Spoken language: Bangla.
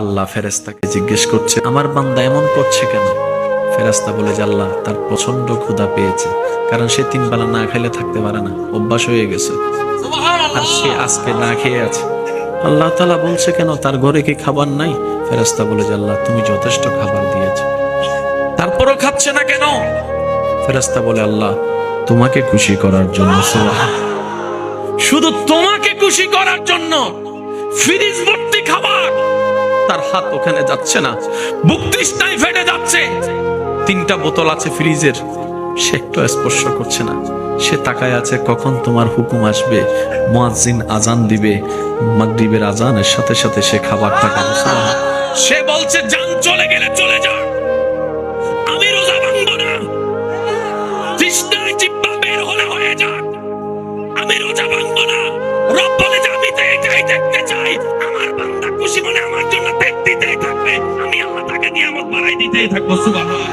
আল্লাহ ফেরেশতাকে জিজ্ঞেস করছে, আমার বান্দা এমন করছে কেন? ফেরেশতা বলে যে আল্লাহ, তার প্রচন্ড ক্ষুধা পেয়েছে, কারণ সে 3 বেলা না খাইলে থাকতে পারে না, অভ্যাস হয়ে গেছে, আর সে আজকে না খেয়ে আছে। আল্লাহ তাআলা বলছে কেন, তার ঘরে কি খাবার নাই? ফেরেশতা বলে যে আল্লাহ, তুমি যথেষ্ট খাবার দিয়েছো, তারপরও খাচ্ছে না কেন? ফেরেশতা বলে আল্লাহ, তোমাকে খুশি করার জন্য। শুধু তোমাকে খুশি করার জন্য ফ্রিজ ভর্তি খাবার, তার হাত ওখানে যাচ্ছে না, বুক তৃষ্ণায় ফেটে যাচ্ছে, 3টা বোতল আছে ফ্রিজের, সে একটু স্পর্শ করছে না। সে তাকায় আছে কখন তোমার হুকুম আসবে, মুয়াজ্জিন আজান দিবে, মাগরিবের আজানের সাথে সাথে সে খাবারটা খাবে। সে বলছে, জান চলে গেলে চলে যা, আমি রোজা ভাঙবো না, তৃষ্ণায় জিহ্বা বের হলে হয়ে যাক, আমি রোজা ভাঙবো না। রব বলে যে আমি তো এটাই দেখতে চাই, আমার বান্দা খুশি মনে আমার জন্য ত্যাগ দিতেই থাকবে, আমি আল্লাহ তাকে নিয়ামত বাড়াই দিতেই থাকবো। সুবহানাল্লাহ।